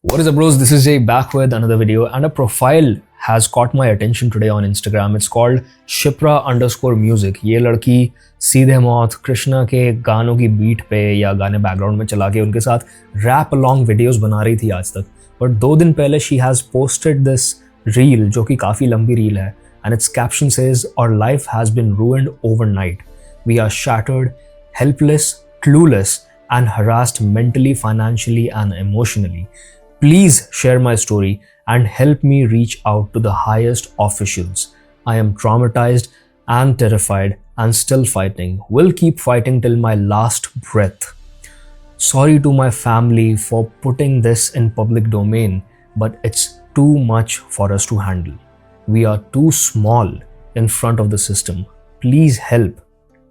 What is up, bros? This is Jay back with another video, and a profile has caught my attention today on Instagram. It's called Shipra_music. ये लड़की सीधे मौत कृष्णा के गानों की beat पे या गाने बैकग्राउंड में चला के उनके साथ रैप अलॉन्ग वीडियोस बना रही थी आज तक. बट 2 दिन पहले she has posted this reel जो कि काफ़ी लंबी रील है, and it's caption says our life has been ruined overnight. We are shattered, helpless, clueless, and harassed mentally, financially, and emotionally. Please share my story and help me reach out to the highest officials. I am traumatized and terrified and still fighting. Will keep fighting till my last breath. Sorry to my family for putting this in public domain, but it's too much for us to handle. We are too small in front of the system. Please help,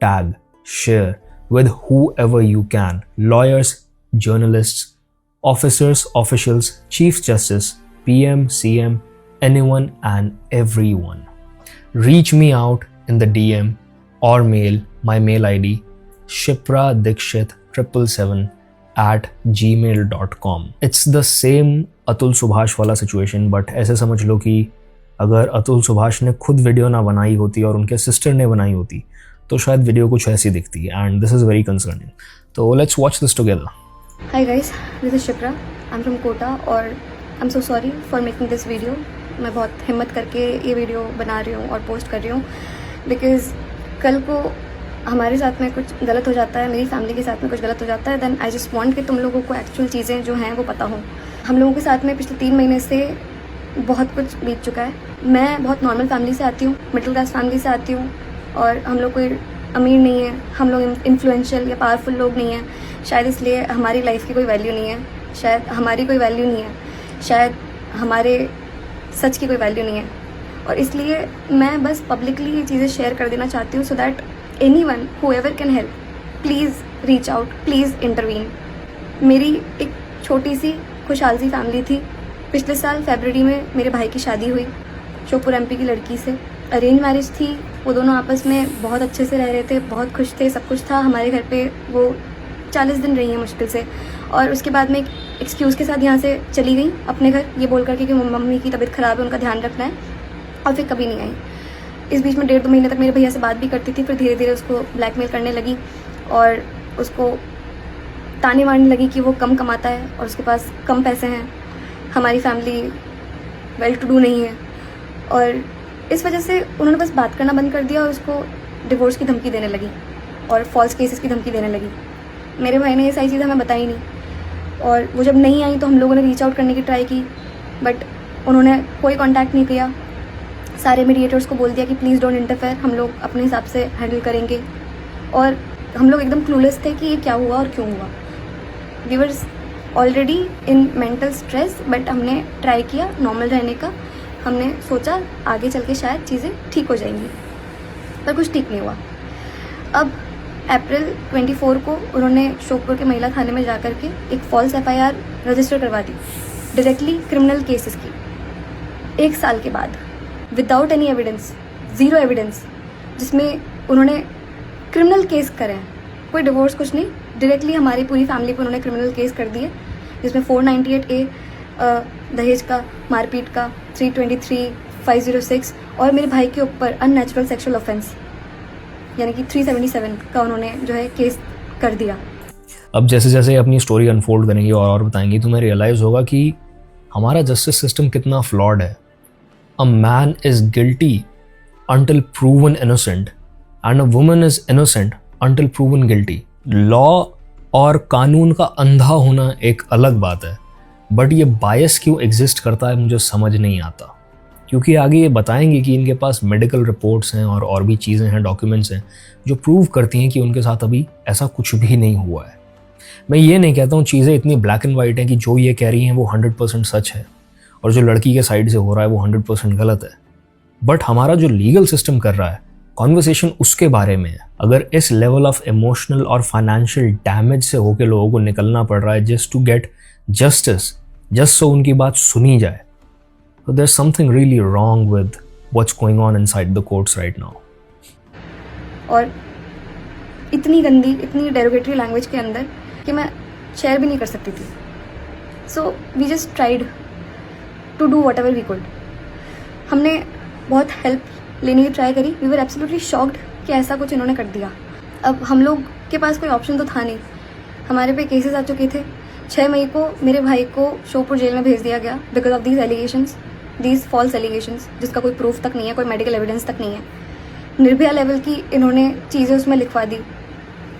tag, share with whoever you can. Lawyers, journalists, officers, officials, Chief Justice, PM, CM, anyone and everyone. Reach me out in the DM or mail. My mail ID shipradikshit777@gmail.com. It's the same Atul Subhash वाला situation, but ऐसे समझ लो कि अगर अतुल सुभाष ने खुद video ना बनाई होती और उनके सिस्टर ने बनाई होती तो शायद वीडियो कुछ ऐसी दिखती. And this is very concerning. तो let's watch this together. Hi guys, this is Shipra. I'm from Kota और I'm so sorry for making this video. मैं बहुत हिम्मत करके ये वीडियो बना रही हूँ और पोस्ट कर रही हूँ बिकॉज़ कल को हमारे साथ में कुछ गलत हो जाता है, मेरी फैमिली के साथ में कुछ गलत हो जाता है, देन आई जस्ट वांट कि तुम लोगों को एक्चुअल चीज़ें जो हैं वो पता हो. हम लोगों के साथ में पिछले 3 महीने से बहुत कुछ बीत चुका है. मैं बहुत नॉर्मल फैमिली से आती हूँ, मिडिल क्लास फैमिली से आती हूँ, और हम लोग कोई अमीर नहीं है, हम लोग इन्फ्लुएंशियल या पावरफुल लोग नहीं हैं. शायद इसलिए हमारी लाइफ की कोई वैल्यू नहीं है, शायद हमारी कोई वैल्यू नहीं है, शायद हमारे सच की कोई वैल्यू नहीं है. और इसलिए मैं बस पब्लिकली ये चीज़ें शेयर कर देना चाहती हूँ so that anyone whoever can help please reach out, please intervene. मेरी एक छोटी सी खुशहाल सी फैमिली थी. पिछले साल फरवरी में मेरे भाई की शादी हुई श्योपुर MP की लड़की से. अरेंज मैरिज थी. वो दोनों आपस में बहुत अच्छे से रह रहे थे, बहुत खुश थे, सब कुछ था. हमारे घर पे वो 40 दिन रही हैं मुश्किल से, और उसके बाद में एक एक्सक्यूज़ के साथ यहाँ से चली गई अपने घर, ये बोल करके कि मम्मी की तबीयत ख़राब है, उनका ध्यान रखना है, और फिर कभी नहीं आई. इस बीच में 1.5-2 महीने तक मेरे भैया से बात भी करती थी, फिर धीरे धीरे उसको ब्लैकमेल करने लगी और उसको ताने मारने लगी कि वो कम कमाता है और उसके पास कम पैसे हैं, हमारी फैमिली वेल टू डू नहीं है. और इस वजह से उन्होंने बस बात करना बंद कर दिया और उसको डिवोर्स की धमकी देने लगी और फॉल्स केसेस की धमकी देने लगी. मेरे भाई ने ये सारी चीज़ें हमें बताई नहीं, और वो जब नहीं आई तो हम लोगों ने रीच आउट करने की ट्राई की, बट उन्होंने कोई कांटेक्ट नहीं किया. सारे मीडिएटर्स को बोल दिया कि प्लीज़ डोंट इंटरफेयर, हम लोग अपने हिसाब से हैंडल करेंगे. और हम लोग एकदम क्लूलेस थे कि ये क्या हुआ और क्यों हुआ. We were already in mental stress, but हमने ट्राई किया नॉर्मल रहने का. हमने सोचा आगे चल के शायद चीज़ें ठीक हो जाएंगी, पर कुछ ठीक नहीं हुआ. अब अप्रैल 24 को उन्होंने श्योपुर के महिला थाने में जाकर के एक फॉल्स FIR रजिस्टर करवा दी डायरेक्टली क्रिमिनल केसेस की. 1 साल के बाद without any evidence, zero evidence, जिसमें उन्होंने क्रिमिनल केस करे हैं. कोई डिवोर्स कुछ नहीं, डायरेक्टली हमारी पूरी फैमिली पर उन्होंने क्रिमिनल केस कर दिए, जिसमें 498A दहेज का, मारपीट का, 323, 506 और मेरे भाई के ऊपर अननेचुरल सेक्सुअल ऑफेंस यानी कि 377 का उन्होंने जो है केस कर दिया. अब जैसे जैसे अपनी स्टोरी अनफोल्ड करेंगे और बताएंगे, तुम्हें रियलाइज़ होगा कि हमारा जस्टिस सिस्टम कितना फ्लॉड है. A man is guilty until proven innocent and a woman is innocent until proven guilty. Law और कानून का अंधा होना एक अलग बात है, बट ये बायस क्यों एग्जिस्ट करता है मुझे समझ नहीं आता. क्योंकि आगे ये बताएंगे कि इनके पास मेडिकल रिपोर्ट्स हैं और भी चीज़ें हैं, डॉक्यूमेंट्स हैं जो प्रूव करती हैं कि उनके साथ अभी ऐसा कुछ भी नहीं हुआ है. मैं ये नहीं कहता हूँ चीज़ें इतनी ब्लैक एंड वाइट हैं कि जो ये कह रही हैं वो 100% सच है और जो लड़की के साइड से हो रहा है वो 100% गलत है. बट हमारा जो लीगल सिस्टम कर रहा है, कॉन्वर्सेशन उसके बारे में है. अगर इस लेवल ऑफ इमोशनल और फाइनेंशियल डैमेज से होकर लोगों को निकलना पड़ रहा है just to get justice, just so उनकी बात सुनी जाए, so there's something really wrong with what's going on inside the courts right now. और इतनी गंदी, इतनी डेरोगेटरी लैंग्वेज के अंदर कि मैं शेयर भी नहीं कर सकती थी. So we just tried to do whatever we could. हमने बहुत हेल्प लेने की ट्राई करी. वी वर एब्सोल्युटली शॉक्ड कि ऐसा कुछ इन्होंने कर दिया. अब हम लोग के पास कोई ऑप्शन तो था नहीं. हमारे पे केसेस आ चुके थे. 6 मई को मेरे भाई को शोपुर जेल में भेज दिया गया because of these allegations, these false allegations, जिसका कोई प्रूफ तक नहीं है, कोई मेडिकल एविडेंस तक नहीं है. निर्भया लेवल की इन्होंने चीज़ें उसमें लिखवा दी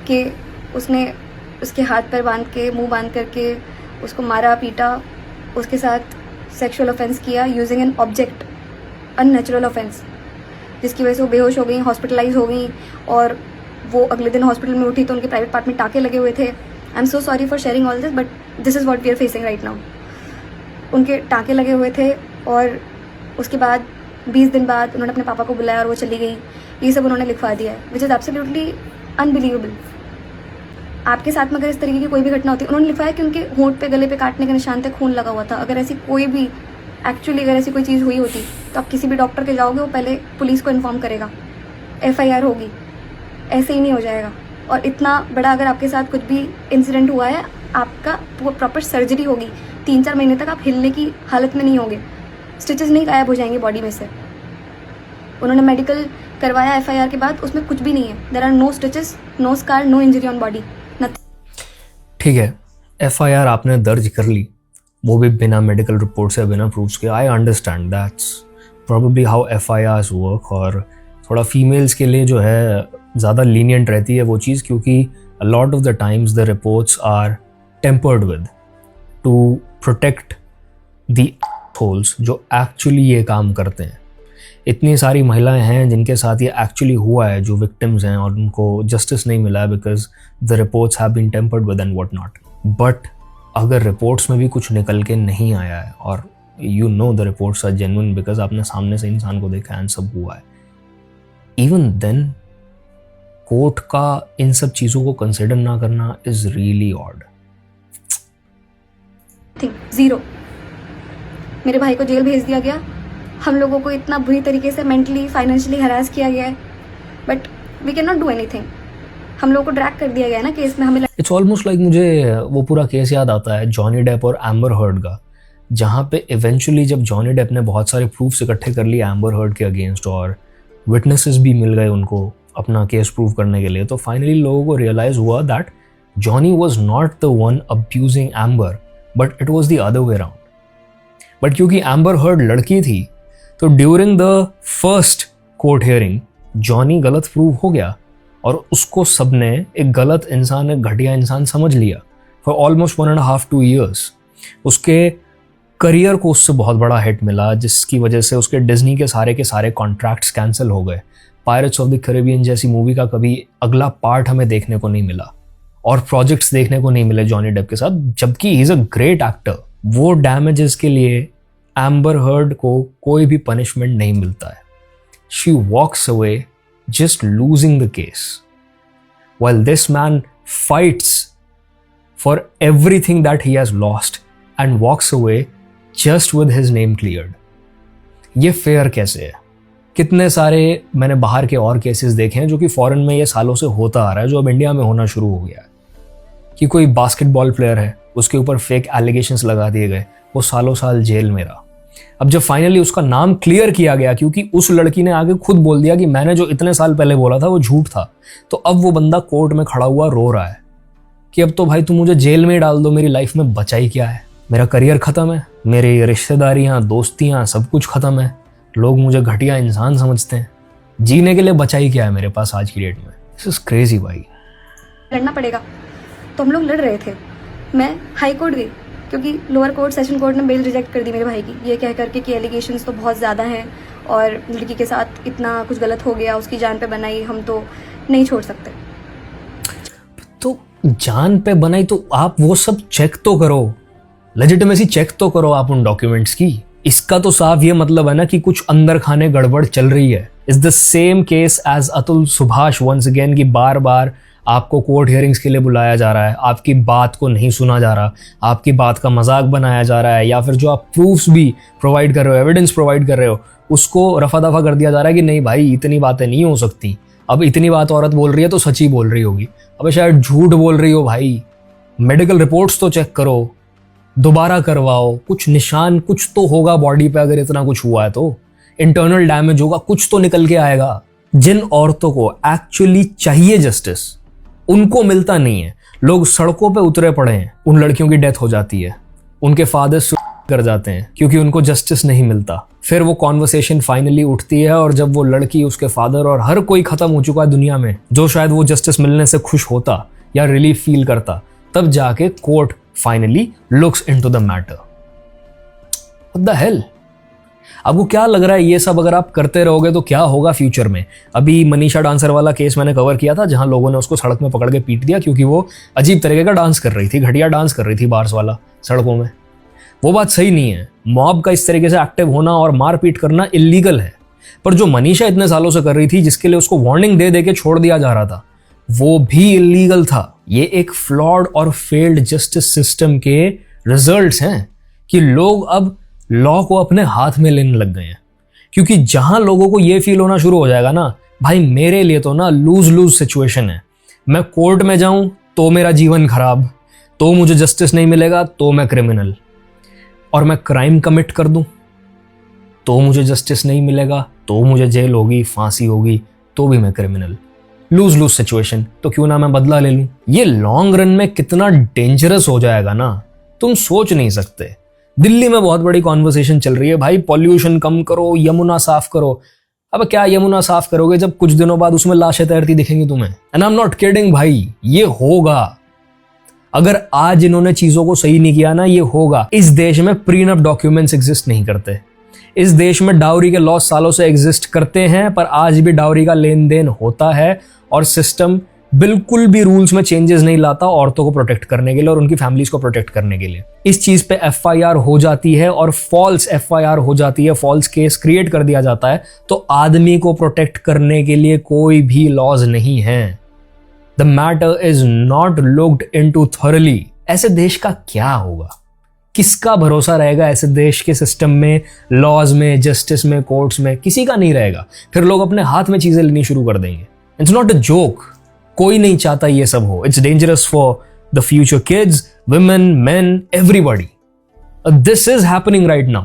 कि उसने उसके हाथ पैर बांध के, मुंह बांध करके उसको मारा, पीटा, उसके साथ सेक्सुअल ऑफेंस किया using an object, unnatural offence, जिसकी वजह से वो बेहोश हो गई, हॉस्पिटलाइज हो गई और वो अगले दिन हॉस्पिटल में उठी तो उनके प्राइवेट पार्ट में टाँके लगे हुए थे. I am so sorry for sharing all this but this is what we are facing right now. उनके टाँके लगे हुए थे और उसके बाद 20 दिन बाद उन्होंने अपने पापा को बुलाया और वो चली गई. ये सब उन्होंने लिखवा दिया है विच इज़ एब्सोल्युटली अनबिलीवेबल. आपके साथ में अगर इस तरीके की कोई भी घटना होती, उन्होंने लिखवाया कि उनके होंठ पे, गले पे काटने के निशान थे, खून लगा हुआ था. अगर ऐसी कोई भी अगर ऐसी कोई चीज़ हुई होती तो आप किसी भी डॉक्टर के जाओगे, वो पहले पुलिस को इन्फॉर्म करेगा, FIR होगी. ऐसे ही नहीं हो जाएगा. और इतना बड़ा अगर आपके साथ कुछ भी इंसिडेंट हुआ है, आपका प्रॉपर सर्जरी होगी. 3-4 महीने तक आप हिलने की हालत में नहीं होंगे. स्टिचेस नहीं गायब हो जाएंगे बॉडी में से. उन्होंने मेडिकल करवाया FIR के बाद, उसमें कुछ भी नहीं है. There are no stitches, no scar, no injury on body. ठीक है, FIR आपने दर्ज कर ली, वो भी बिना मेडिकल रिपोर्ट से, बिना प्रूफ्स के. I understand, that's probably how FIRs work. और थोड़ा फीमेल्स के लिए जो है ज़्यादा लीनियंट रहती है वो चीज़, क्योंकि a lot of the times the reports are tampered with to protect the holes जो एक्चुअली ये काम करते हैं. इतनी सारी महिलाएं हैं जिनके साथ ये एक्चुअली हुआ है, जो विक्टिम्स हैं, और उनको जस्टिस नहीं मिला है because the reports have been tampered with and what not. But अगर रिपोर्ट्स में भी कुछ निकल के नहीं आया है और you know the reports are genuine because आपने सामने से इंसान को देखा एंड सब हुआ है, इवन देन कोर्ट का इन सब चीज़ों को कंसिडर ना करना इज रियली ऑड. जीरो. मेरे भाई को जेल भेज दिया गया. हम लोगों को इतना बुरी तरीके से मेंटली, फाइनेंशियली हरास किया गया है, but we can not do anything. हम लोगों को ड्रैग कर दिया गया है ना केस में. हमें इट्स ऑलमोस्ट लाइक मुझे वो पूरा केस याद आता है जॉनी डेप और एम्बर हर्ड का, जहाँ पे इवेंचुअली जब जॉनी डेप ने बहुत सारे प्रूफ्स इकट्ठे कर लिए एम्बर हर्ड के अगेंस्ट और विटनेसेस भी मिल गए उनको अपना केस प्रूव करने के लिए, तो फाइनली लोगों को रियलाइज हुआ that Johnny was not the one abusing amber but it was the other way around. But क्योंकि एम्बर हर्ड लड़की थी तो during the first court hearing Johnny गलत प्रूव हो गया और उसको सबने एक गलत इंसान, एक घटिया इंसान समझ लिया फॉर ऑलमोस्ट 1.5-2 years. उसके करियर को उससे बहुत बड़ा हिट मिला, जिसकी वजह से उसके डिज्नी के सारे कॉन्ट्रैक्ट्स कैंसिल हो गए. पायरेट्स ऑफ द कैरिबियन जैसी मूवी का कभी अगला पार्ट हमें देखने को नहीं मिला और प्रोजेक्ट्स देखने को नहीं मिले जॉनी डेप के साथ, जबकि he is a great actor. वो डैमेजेस के लिए एम्बर हर्ड को कोई भी पनिशमेंट नहीं मिलता है. She walks away just losing the case, while this man fights for everything that he has lost and walks away just with his name cleared. ये फेयर कैसे है? कितने सारे मैंने बाहर के और केसेस देखे हैं जो कि फॉरेन में ये सालों से होता आ रहा है, जो अब इंडिया में होना शुरू हो गया है कि कोई बास्केटबॉल प्लेयर है, उसके ऊपर फेक एलिगेशंस लगा दिए गए, वो सालों साल जेल में रहा. अब जब फाइनली उसका नाम क्लियर किया गया, क्योंकि उस लड़की ने आगे खुद बोल दिया कि मैंने जो इतने साल पहले बोला था वो झूठ था, तो अब वो बंदा कोर्ट में खड़ा हुआ रो रहा है कि अब तो भाई तुम मुझे जेल में डाल दो, मेरी लाइफ में बचा ही क्या है? मेरा करियर ख़त्म है, मेरी रिश्तेदारियाँ, दोस्तियाँ, सब कुछ ख़त्म है, लोग मुझे घटिया इंसान समझते हैं, जीने के लिए बचा ही क्या है मेरे पास आज की डेट में? दिस इज क्रेजी भाई. लड़ना पड़ेगा. तो हम लोग लड़ रहे थे. मैं हाई कोर्ट गई क्योंकि लोअर कोर्ट, सेशन कोर्ट ने बेल रिजेक्ट कर दी मेरे भाई की, ये कह करके कि एलिगेशंस तो बहुत ज़्यादा हैं और लड़की के साथ इतना कुछ गलत हो गया, उसकी जान पे बनाई, हम तो नहीं छोड़ सकते. तो जान पे बनाई तो आप वो सब चेक तो करो, लेजिटिमेसी चेक तो करो आप उन डॉक्यूमेंट्स की. इसका तो साफ ये मतलब है ना कि कुछ अंदर खाने गड़बड़ चल रही है. Is the same case as Atul Subhash once again की बार बार आपको कोर्ट हियरिंग्स के लिए बुलाया जा रहा है, आपकी बात को नहीं सुना जा रहा, आपकी बात का मजाक बनाया जा रहा है, या फिर जो आप प्रूफ्स भी प्रोवाइड कर रहे हो, एविडेंस प्रोवाइड कर रहे हो, उसको रफा दफा कर दिया जा रहा है कि नहीं भाई इतनी बातें नहीं हो सकती, अब इतनी बात औरत बोल रही है तो सच ही बोल रही होगी. अब शायद झूठ बोल रही हो भाई, मेडिकल रिपोर्ट्स तो चेक करो. दोबारा करवाओ, कुछ निशान कुछ तो होगा बॉडी पे, अगर इतना कुछ हुआ है तो इंटरनल डैमेज होगा, कुछ तो निकल के आएगा। जिन औरतों को एक्चुअली चाहिए जस्टिस, उनको मिलता नहीं है। लोग सड़कों पे उतरे पड़े हैं, उन लड़कियों की डेथ हो जाती है, उनके फादर सुसाइड कर जाते हैं क्योंकि उनको जस्टिस नहीं मिलता। फिर वो कॉन्वर्सेशन फाइनली उठती है, और जब वो लड़की, उसके फादर और हर कोई खत्म हो चुका है दुनिया में, जो शायद वो जस्टिस मिलने से खुश होता या रिलीफ फील करता, तब जाके court finally looks into the matter. What the hell? आपको क्या लग रहा है ये सब अगर आप करते रहोगे तो क्या होगा फ्यूचर में? अभी मनीषा डांसर वाला केस मैंने कवर किया था, जहां लोगों ने उसको सड़क में पकड़ के पीट दिया क्योंकि वो अजीब तरीके का डांस कर रही थी, घटिया डांस कर रही थी बार्स वाला सड़कों में। वो बात सही नहीं है। मॉब का इस तरीके से एक्टिव होना और मारपीट करना इलीगल है, पर जो मनीषा इतने सालों से कर रही थी, जिसके लिए उसको वार्निंग दे दे के छोड़ दिया जा रहा था, वो भी इलीगल था। ये एक फ्लॉड और फेल्ड जस्टिस सिस्टम के रिजल्ट्स हैं कि लोग अब लॉ को अपने हाथ में लेने लग गए हैं। क्योंकि जहां लोगों को ये फील होना शुरू हो जाएगा ना, भाई मेरे लिए तो ना लूज लूज सिचुएशन है, मैं कोर्ट में जाऊं तो मेरा जीवन खराब, तो मुझे जस्टिस नहीं मिलेगा तो मैं क्रिमिनल, और मैं क्राइम कमिट कर दूं तो मुझे जस्टिस नहीं मिलेगा, तो मुझे जेल होगी, फांसी होगी, तो भी मैं क्रिमिनल। लूज लूज सिचुएशन, तो क्यों ना मैं बदला ले लूं। ये लॉन्ग रन में कितना डेंजरस हो जाएगा ना, तुम सोच नहीं सकते। दिल्ली में बहुत बड़ी कॉन्वर्सेशन चल रही है, भाई पॉल्यूशन कम करो, यमुना साफ करो। अब क्या यमुना साफ करोगे जब कुछ दिनों बाद उसमें लाशें तैरती दिखेंगी तुम्हें? And I am not kidding भाई, ये होगा। अगर आज इन्होंने चीजों को सही नहीं किया ना, ये होगा। इस देश में प्रीनप डॉक्यूमेंट्स एग्जिस्ट नहीं करते। इस देश में डाउरी के लॉ सालों से एग्जिस्ट करते हैं, पर आज भी डाउरी का लेन देन होता है, और सिस्टम बिल्कुल भी रूल्स में चेंजेस नहीं लाता औरतों को प्रोटेक्ट करने के लिए और उनकी फैमिलीज को प्रोटेक्ट करने के लिए। इस चीज पे एफआईआर हो जाती है, और फॉल्स एफआईआर हो जाती है, फॉल्स केस क्रिएट कर दिया जाता है, तो आदमी को प्रोटेक्ट करने के लिए कोई भी लॉज नहीं है। The matter is not looked into thoroughly. ऐसे देश का क्या होगा? किसका भरोसा रहेगा ऐसे देश के सिस्टम में, लॉज में, जस्टिस में, कोर्ट्स में? किसी का नहीं रहेगा। फिर लोग अपने हाथ में चीजें लेनी शुरू कर देंगे। It's not a joke. कोई नहीं चाहता ये सब हो। It's dangerous for the future kids, women, main, everybody. This is happening right now.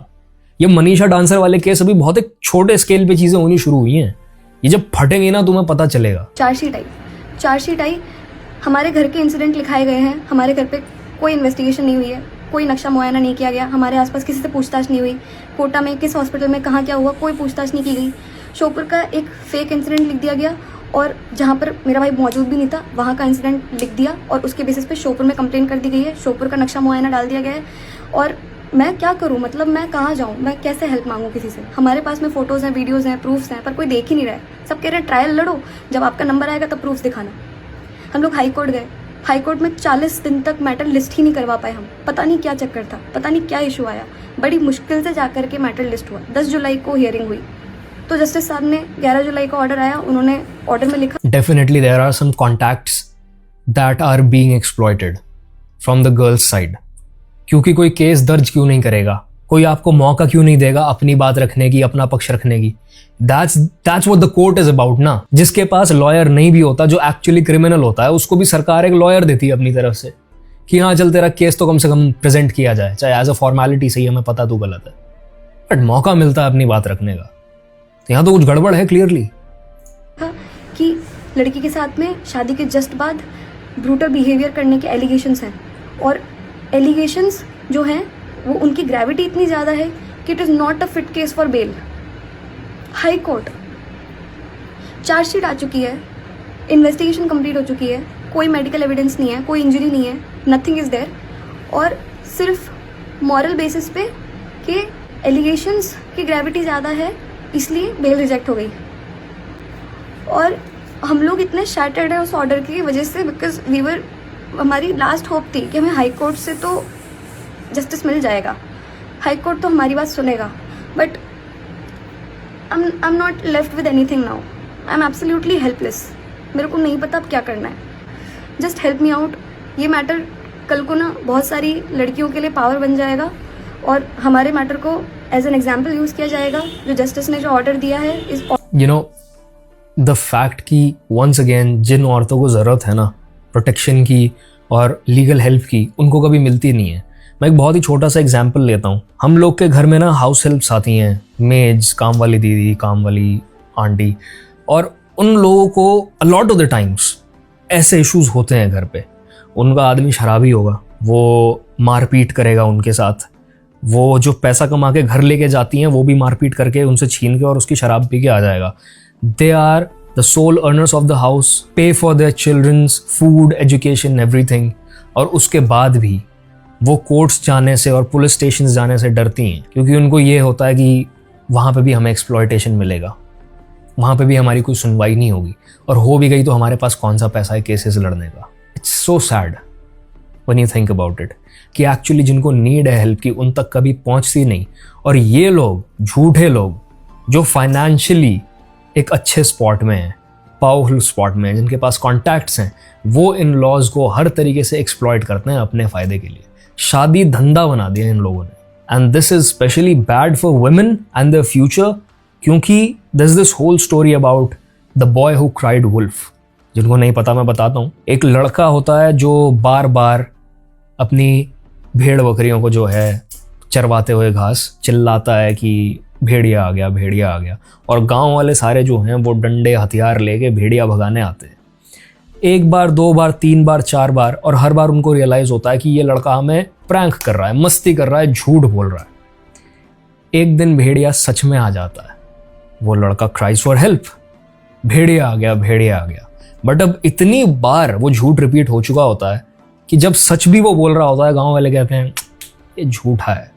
ये मनीषा डांसर वाले केस अभी बहुत एक छोटे स्केल पे चीजें होनी शुरू हुई हैं। ये जब फटेंगी ना तुम्हें पता चलेगा। चार्जशीट आई, हमारे घर के इंसिडेंट लिखाए गए हैं। हमारे घर पे कोई इन्वेस्टिगेशन नहीं हुई है, कोई नक्शा मुआयना नहीं किया गया, हमारे आसपास किसी से पूछताछ नहीं हुई। कोटा में किस हॉस्पिटल में कहाँ क्या हुआ, कोई पूछताछ नहीं की गई। श्योपुर का एक फेक इंसिडेंट लिख दिया गया, और जहाँ पर मेरा भाई मौजूद भी नहीं था वहाँ का इंसिडेंट लिख दिया, और उसके बेसिस पे श्योपुर में कंप्लेन कर दी गई है। श्योपुर का नक्शा मुआयना डाल दिया गया है। और मैं क्या करूँ? मतलब मैं कहाँ जाऊँ? मैं कैसे हेल्प मांगूँ किसी से? हमारे पास में फोटोज़ हैं, वीडियोज़ हैं, प्रूफ्स हैं, पर कोई देख ही नहीं रहा है। सब कह रहे हैं ट्रायल लड़ो, जब आपका नंबर आएगा तब प्रूफ दिखाना। हम लोग हाई कोर्ट गए, हाई कोर्ट में 40 दिन तक मैटर लिस्ट ही नहीं करवा पाए हम। पता नहीं क्या चक्कर था, पता नहीं क्या इशू आया। बड़ी मुश्किल से जाकर के मैटर लिस्ट हुआ। 10 जुलाई को हियरिंग हुई, तो जस्टिस साहब ने 11 जुलाई को ऑर्डर आया, उन्होंने ऑर्डर में लिखा, definitely there are some contacts that are being exploited from the girls side. क्योंकि कोई केस दर्ज क्यों नहीं करेगा? कोई आपको मौका क्यों नहीं देगा अपनी बात रखने की, अपना पक्ष रखने की? That's what the court is about ना। जिसके पास लॉयर नहीं भी होता, जो एक्चुअली क्रिमिनल होता है, उसको भी सरकार एक लॉयर देती है अपनी तरफ से कि हाँ चल तेरा केस तो कम से कम प्रेजेंट किया जाए, चाहे एज अ फॉर्मेलिटी सही, हमें पता तू गलत है, बट मौका मिलता है अपनी बात रखने का। तो यहाँ तो कुछ गड़बड़ है क्लियरली। कि लड़की के साथ में शादी के जस्ट बाद ब्रूटल बिहेवियर करने के एलिगेशंस हैं, और एलिगेशंस जो हैं वो उनकी ग्रेविटी इतनी ज़्यादा है कि it is not a fit case for bail. High court, chargesheet आ चुकी है, इन्वेस्टिगेशन कंप्लीट हो चुकी है, कोई मेडिकल एविडेंस नहीं है, कोई इंजरी नहीं है, नथिंग इज़ देयर, और सिर्फ मॉरल बेसिस पे कि एलिगेशंस की ग्रेविटी ज़्यादा है इसलिए बेल रिजेक्ट हो गई। और हम लोग इतने शैटर्ड है उस ऑर्डर की वजह से, बिकॉज हमारी लास्ट होप थी कि हमें हाई कोर्ट से तो जस्टिस मिल जाएगा, हाई कोर्ट तो हमारी बात सुनेगा, but I am not left with anything now. I am absolutely helpless. मेरे को नहीं पता अब क्या करना है। Just help me out. ये मैटर कल को ना बहुत सारी लड़कियों के लिए पावर बन जाएगा, और हमारे मैटर को एज एन एग्जाम्पल यूज़ किया जाएगा। जो जस्टिस ने जो ऑर्डर दिया है इस यू नो द फैक्ट कि वंस अगेन जिन औरतों को ज़रूरत है ना प्रोटेक्शन की और लीगल हेल्प की, उनको कभी मिलती नहीं है। मैं एक बहुत ही छोटा सा एग्जाम्पल लेता हूँ। हम लोग के घर में ना हाउस हेल्प्स आती हैं, मेड्स, काम वाली दीदी, काम वाली आंटी, और उन लोगों को अ लॉट ऑफ द टाइम्स ऐसे इश्यूज होते हैं घर पे। उनका आदमी शराबी होगा, वो मारपीट करेगा उनके साथ, वो जो पैसा कमा के घर लेके जाती हैं वो भी मारपीट करके उनसे छीन के और उसकी शराब पी के आ जाएगा। They are the sole earners of the house, pay for their childrens food, education, everything, और उसके बाद भी वो कोर्ट्स जाने से और पुलिस स्टेशन जाने से डरती हैं, क्योंकि उनको ये होता है कि वहाँ पे भी हमें एक्सप्लॉयटेशन मिलेगा, वहाँ पे भी हमारी कोई सुनवाई नहीं होगी, और हो भी गई तो हमारे पास कौन सा पैसा है केसेस लड़ने का। It's so sad when you think about it कि एक्चुअली जिनको नीड है हेल्प की उन तक कभी पहुँचती नहीं, और ये लोग, झूठे लोग जो फाइनेंशियली एक अच्छे स्पॉट में हैं, पावरफुल स्पॉट में हैं, जिनके पास कॉन्टैक्ट्स हैं, वो इन लॉज को हर तरीके से एक्सप्लॉयट करते हैं अपने फ़ायदे के लिए। शादी धंधा बना दिया इन लोगों ने। And this is specially bad for women and their future, क्योंकि this this whole story about the boy who cried wolf. जिनको नहीं पता मैं बताता हूँ। एक लड़का होता है जो बार बार अपनी भेड़ बकरियों को जो है चरवाते हुए घास चिल्लाता है कि भेड़िया आ गया, भेड़िया आ गया, और गांव वाले सारे जो हैं वो डंडे हथियार लेके भेड़िया भगाने आते हैं। एक बार, दो बार, तीन बार, चार बार, और हर बार उनको रियलाइज होता है कि ये लड़का हमें प्रैंक कर रहा है, मस्ती कर रहा है, झूठ बोल रहा है। एक दिन भेड़िया सच में आ जाता है, वो लड़का क्राइज फॉर हेल्प, भेड़िया आ गया, भेड़िया आ गया। बट अब इतनी बार वो झूठ रिपीट हो चुका होता है कि जब सच भी वो बोल रहा होता है, गांव वाले कहते हैं ये झूठा है,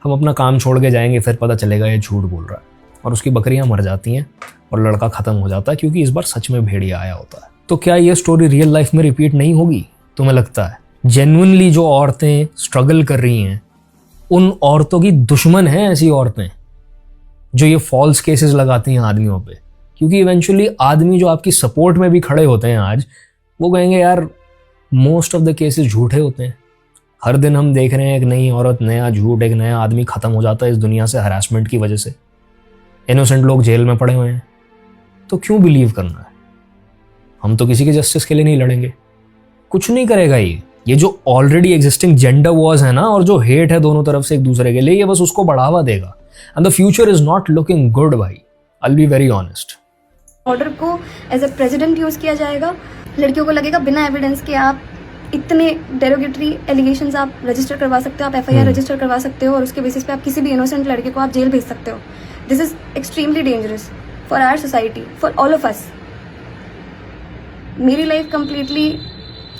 हम अपना काम छोड़ के जाएंगे, फिर पता चलेगा ये झूठ बोल रहा है, और उसकी बकरियां मर जाती हैं और लड़का खत्म हो जाता है, क्योंकि इस बार सच में भेड़िया आया होता है। तो क्या ये स्टोरी रियल लाइफ में रिपीट नहीं होगी? तुम्हें लगता है? जेन्युइनली जो औरतें स्ट्रगल कर रही हैं, उन औरतों की दुश्मन हैं ऐसी औरतें जो ये फॉल्स केसेस लगाती हैं आदमियों पे, क्योंकि इवेंचुअली आदमी जो आपकी सपोर्ट में भी खड़े होते हैं आज, वो कहेंगे यार मोस्ट ऑफ द केसेस झूठे होते हैं। हर दिन हम देख रहे हैं एक नई औरत, नया झूठ, एक नया आदमी खत्म हो जाता है इस दुनिया से हरासमेंट की वजह से। इनोसेंट लोग जेल में पड़े हुए हैं, तो क्यों बिलीव करना है? हम तो किसी के जस्टिस के लिए नहीं लड़ेंगे, कुछ नहीं करेगा ये जो ऑलरेडी एग्जिस्टिंग जेंडर वॉर्स है ना, और जो हेट है दोनों तरफ से एक दूसरे के लिए, ये बस उसको बढ़ावा देगा। And the future is not looking good भाई, I will be very honest. Order को एज ए प्रेसिडेंट यूज़ किया जाएगा। लड़कियों को लगेगा बिना एविडेंस के आप इतने डेरोगेटरी एलिगेशंस आप रजिस्टर करवा सकते हो, आप एफआईआर रजिस्टर करवा सकते हो, और उसके बेसिस पे आप किसी भी इनोसेंट लड़के को आप जेल भेज सकते हो। This is extremely dangerous for our society, for all of us. मेरी लाइफ कंप्लीटली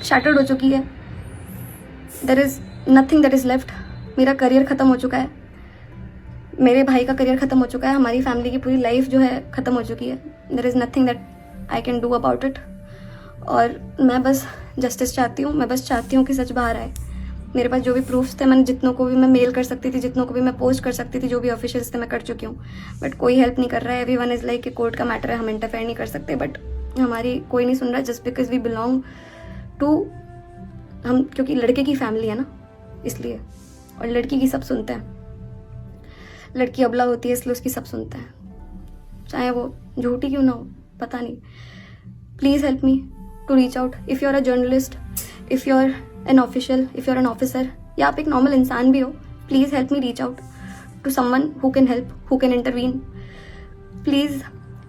शैटर्ड हो चुकी है। There is nothing that is left. मेरा करियर ख़त्म हो चुका है, मेरे भाई का करियर ख़त्म हो चुका है, हमारी फैमिली की पूरी लाइफ जो है ख़त्म हो चुकी है। There is nothing that I can do about it. और मैं बस जस्टिस चाहती हूँ, मैं बस चाहती हूँ कि सच बाहर आए। मेरे पास जो भी प्रूफ्स थे, मैंने जितनों को भी मैं मेल कर सकती थी, जितनों को भी मैं पोस्ट कर सकती थी, जो भी ऑफिशियल्स थे मैं कर चुकी हूँ, बट कोई हेल्प नहीं कर रहा है। एवरीवन इज़ लाइक कि कोर्ट का मैटर है, हम इंटरफेयर नहीं कर सकते, बट हमारी कोई नहीं सुन रहा, just because we belong to, हम क्योंकि लड़के की फैमिली है ना, इसलिए। और लड़की की सब सुनते हैं, लड़की अबला होती है इसलिए उसकी सब सुनते हैं, चाहे वो झूठी क्यों ना हो, पता नहीं। Please help me to reach out. If you are a journalist, if you are an official, if you are an officer, या आप एक नॉर्मल इंसान भी हो, please help me reach out to someone who can help, who can intervene. Please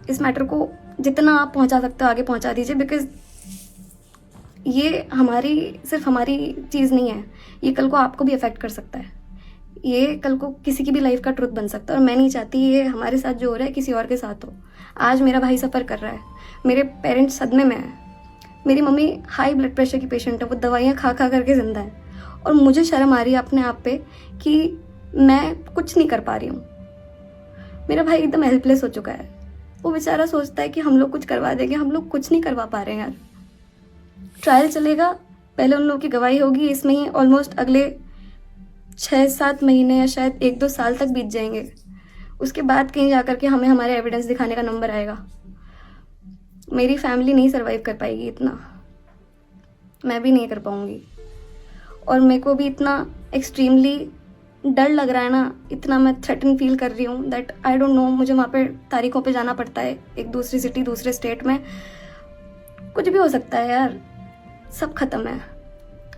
इस matter को जितना आप पहुंचा सकते हो आगे पहुंचा दीजिए, बिकॉज ये सिर्फ हमारी चीज़ नहीं है, ये कल को आपको भी अफेक्ट कर सकता है, ये कल को किसी की भी लाइफ का ट्रुथ बन सकता है। और मैं नहीं चाहती ये हमारे साथ जो हो रहा है किसी और के साथ हो। आज मेरा भाई सफ़र कर रहा है, मेरे पेरेंट्स सदमे में हैं, मेरी मम्मी हाई ब्लड प्रेशर की पेशेंट है, वो दवाइयाँ खा खा करके ज़िंदा है, और मुझे शर्म आ रही है अपने आप पे कि मैं कुछ नहीं कर पा रही हूँ। मेरा भाई एकदम हेल्पलेस हो चुका है, वो बेचारा सोचता है कि हम लोग कुछ करवा देंगे, हम लोग कुछ नहीं करवा पा रहे हैं यार। ट्रायल चलेगा, पहले उन लोगों की गवाही होगी, इसमें ही ऑलमोस्ट अगले 6-7 महीने या शायद 1-2 साल तक बीत जाएंगे। उसके बाद कहीं जा कर के हमें हमारे एविडेंस दिखाने का नंबर आएगा। मेरी फैमिली नहीं सर्वाइव कर पाएगी इतना, मैं भी नहीं कर पाऊँगी। और मेरे को भी इतना एक्सट्रीमली डर लग रहा है ना, इतना मैं थ्रेटन फील कर रही हूँ दैट आई डोंट नो, मुझे वहाँ पे तारीखों पे जाना पड़ता है, एक दूसरी सिटी, दूसरे स्टेट में, कुछ भी हो सकता है यार, सब ख़त्म है।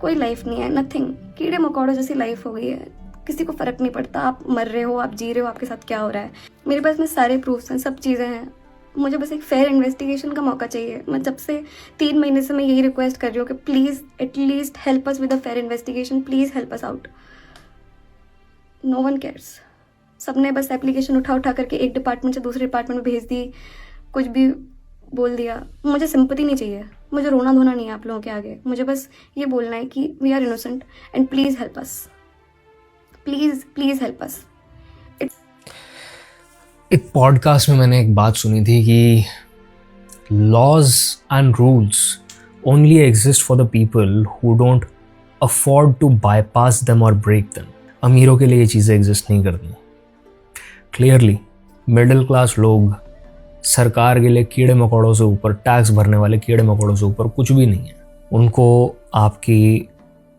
कोई लाइफ नहीं है, नथिंग, कीड़े मकोड़ों जैसी लाइफ हो गई है, किसी को फ़र्क नहीं पड़ता आप मर रहे हो, आप जी रहे हो, आपके साथ क्या हो रहा है। मेरे पास में सारे प्रूफ्स हैं, सब चीज़ें हैं, मुझे बस एक फेयर इन्वेस्टिगेशन का मौका चाहिए। मैं जब से 3 महीने से मैं यही रिक्वेस्ट कर रही हूँ कि please at least help us with a fair investigation, please help us out. No one cares. सबने बस एप्लीकेशन उठा उठा करके एक डिपार्टमेंट से दूसरे डिपार्टमेंट में भेज दी, कुछ भी बोल दिया। मुझे सिंपैथी नहीं चाहिए, मुझे रोना धोना नहीं है आप लोगों के आगे, मुझे बस ये बोलना है कि we are innocent and please help us, please please help us. एक पॉडकास्ट में मैंने एक बात सुनी थी कि laws and rules only exist for the people who don't afford to bypass them और ब्रेक देम। अमीरों के लिए ये चीज़ें एग्जिस्ट नहीं करती। क्लियरली मिडिल क्लास लोग सरकार के लिए कीड़े मकोड़ों से ऊपर, टैक्स भरने वाले कीड़े मकोड़ों से ऊपर कुछ भी नहीं है। उनको आपकी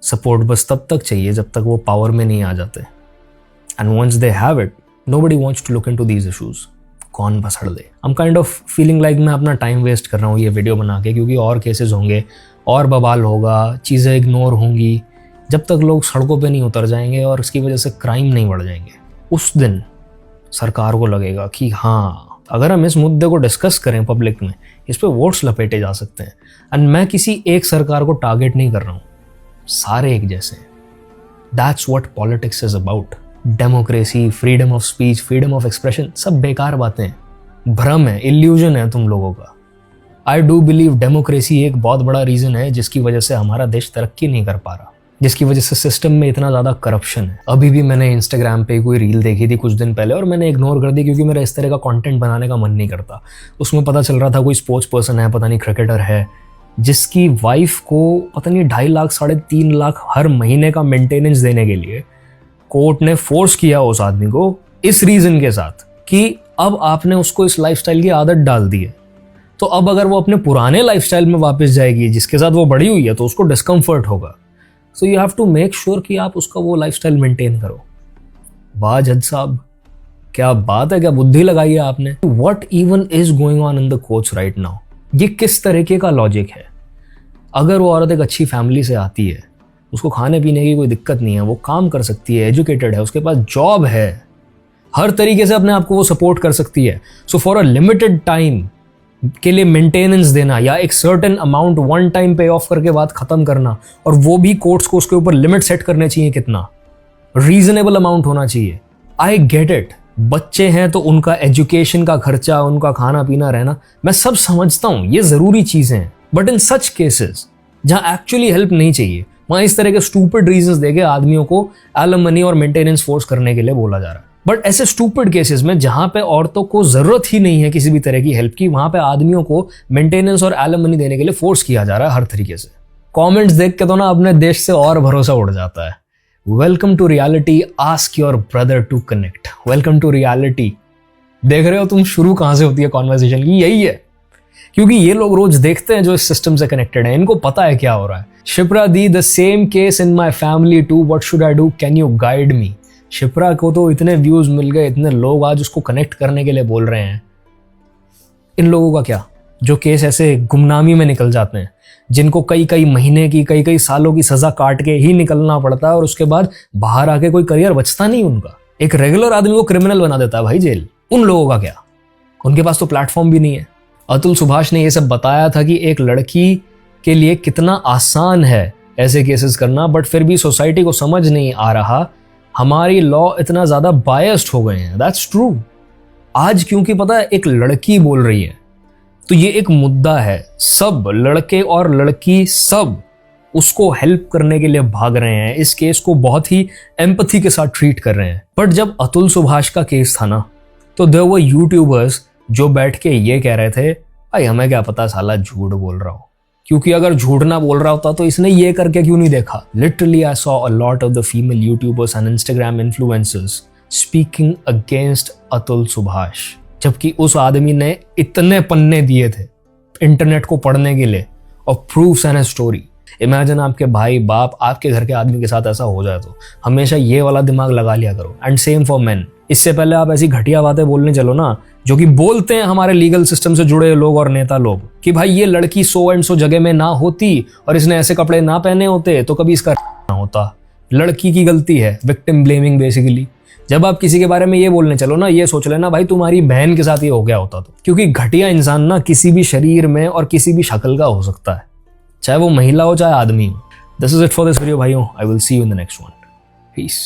सपोर्ट बस तब तक चाहिए जब तक वो पावर में नहीं आ जाते। And once they have it, nobody wants to look into these issues. कौन बसड़ दे। I'm kind of feeling like मैं अपना टाइम वेस्ट कर रहा हूँ ये वीडियो बना के, क्योंकि और केसेस होंगे और बवाल होगा, चीज़ें इग्नोर होंगी। जब तक लोग सड़कों पे नहीं उतर जाएंगे और इसकी वजह से क्राइम नहीं बढ़ जाएंगे, उस दिन सरकार को लगेगा कि हाँ, अगर हम इस मुद्दे को डिस्कस करें पब्लिक में, इस पर वोट्स लपेटे जा सकते हैं। एंड मैं किसी एक सरकार को टारगेट नहीं कर रहा हूँ, सारे एक जैसे हैं। That's what politics is about. Democracy, freedom of speech, freedom of expression, सब बेकार बातें हैं, भ्रम है, इल्यूजन है तुम लोगों का। आई डू बिलीव डेमोक्रेसी एक बहुत बड़ा रीज़न है जिसकी वजह से हमारा देश तरक्की नहीं कर पा रहा, जिसकी वजह से सिस्टम में इतना ज़्यादा करप्शन है। अभी भी मैंने इंस्टाग्राम पे कोई रील देखी थी कुछ दिन पहले और मैंने इग्नोर कर दी, क्योंकि मेरा इस तरह का कंटेंट बनाने का मन नहीं करता। उसमें पता चल रहा था कोई स्पोर्ट्स पर्सन है, पता नहीं क्रिकेटर है, जिसकी वाइफ को पता नहीं 2.5 लाख 3.5 लाख हर महीने का मेंटेनेंस देने के लिए कोर्ट ने फोर्स किया उस आदमी को, इस रीजन के साथ कि अब आपने उसको इस लाइफस्टाइल की आदत डाल दी है, तो अब अगर वो अपने पुराने लाइफस्टाइल में वापस जाएगी जिसके साथ वो बड़ी हुई है, तो उसको डिस्कम्फर्ट होगा। So you have to make sure कि आप उसका वो लाइफस्टाइल मेंटेन करो। वाह जज साहब, क्या बात है, क्या बुद्धि लगाई है आपने। What even is going on in the courts right now? ये किस तरीके का लॉजिक है? अगर वो औरत एक अच्छी फैमिली से आती है, उसको खाने पीने की कोई दिक्कत नहीं है, वो काम कर सकती है, एजुकेटेड है, उसके पास जॉब है, हर तरीके से अपने आप को वो सपोर्ट कर सकती है, so for a limited time के लिए मेंटेनेंस देना या एक सर्टेन अमाउंट वन टाइम पे ऑफ करके बात खत्म करना, और वो भी कोर्ट्स को उसके ऊपर लिमिट सेट करने चाहिए, कितना रीजनेबल अमाउंट होना चाहिए। आई गेट इट, बच्चे हैं तो उनका एजुकेशन का खर्चा, उनका खाना पीना रहना, मैं सब समझता हूँ, ये ज़रूरी चीज़ें हैं। बट इन सच केसेस जहाँ एक्चुअली हेल्प नहीं चाहिए, वहाँ इस तरह के स्टूपिड रीजंस देके आदमियों को एलिमनी और मेंटेनेंस फोर्स करने के लिए बोला जा रहा है। बट ऐसे स्टूपिड केसेस में जहाँ पे औरतों को ज़रूरत ही नहीं है किसी भी तरह की हेल्प की, वहाँ पे आदमियों को मेंटेनेंस और एलिमनी देने के लिए फोर्स किया जा रहा है हर तरीके से। कमेंट्स देख के तो ना अपने देश से और भरोसा उड़ जाता है। Welcome to reality, ask your brother to connect. Welcome to reality. देख रहे हो तुम शुरू कहाँ से होती है कॉन्वर्सेशन की? यही है, क्योंकि ये लोग रोज देखते हैं जो इस सिस्टम से कनेक्टेड है, इनको पता है क्या हो रहा है। शिप्रा दी, the same case in my family too, what should I do, can you guide me. Shipra को तो इतने व्यूज मिल गए, इतने लोग आज उसको कनेक्ट करने के लिए बोल रहे हैं। इन लोगों का क्या, जो केस ऐसे गुमनामी में निकल जाते हैं, जिनको कई कई महीने की, कई कई सालों की सजा काट के ही निकलना पड़ता है और उसके बाद बाहर आके कोई करियर बचता नहीं उनका। एक रेगुलर आदमी को क्रिमिनल बना देता है भाई जेल। उन लोगों का क्या, उनके पास तो प्लेटफॉर्म भी नहीं है। अतुल सुभाष ने ये सब बताया था कि एक लड़की के लिए कितना आसान है ऐसे केसेस करना, बट फिर भी सोसाइटी को समझ नहीं आ रहा, हमारी लॉ इतना ज़्यादा बायस्ड हो गए हैं। That's true. आज क्योंकि पता है एक लड़की बोल रही है तो ये एक मुद्दा है, सब लड़के और लड़की सब उसको हेल्प करने के लिए भाग रहे हैं, इस केस को बहुत ही एम्पैथी के साथ ट्रीट कर रहे हैं। बट जब अतुल सुभाष का केस था ना, तो देयर वर यूट्यूबर्स जो बैठ के ये कह रहे थे, भाई हमें क्या पता साला झूठ बोल रहा हो, क्योंकि अगर झूठ ना बोल रहा होता तो इसने ये करके क्यों नहीं देखा। Literally I saw a lot of the female YouTubers and Instagram influencers speaking against Atul Subhash, जबकि उस आदमी ने इतने पन्ने दिए थे इंटरनेट को पढ़ने के लिए और प्रूफ्स एंड स्टोरी। इमेजिन आपके भाई बाप आपके घर के आदमी के साथ ऐसा हो जाए तो हमेशा ये वाला दिमाग लगा लिया करो। And same for main. इससे पहले आप ऐसी घटिया बातें बोलने चलो ना जो कि बोलते हैं हमारे लीगल सिस्टम से जुड़े लोग और नेता लोग कि भाई ये लड़की सो एंड सो जगह में ना होती और इसने ऐसे कपड़े ना पहने होते तो कभी इसका ना होता। लड़की की गलती है, विक्टिम ब्लेमिंग बेसिकली। जब आप किसी के बारे में ये बोलने चलो ना, ये सोच लेना भाई तुम्हारी बहन के साथ ये हो गया होता तो। क्योंकि घटिया इंसान ना किसी भी शरीर में और किसी भी शक्ल का हो सकता है, चाहे वो महिला हो चाहे आदमी हो। This is it for this video भाइयों। I will see you in the next one. Piece.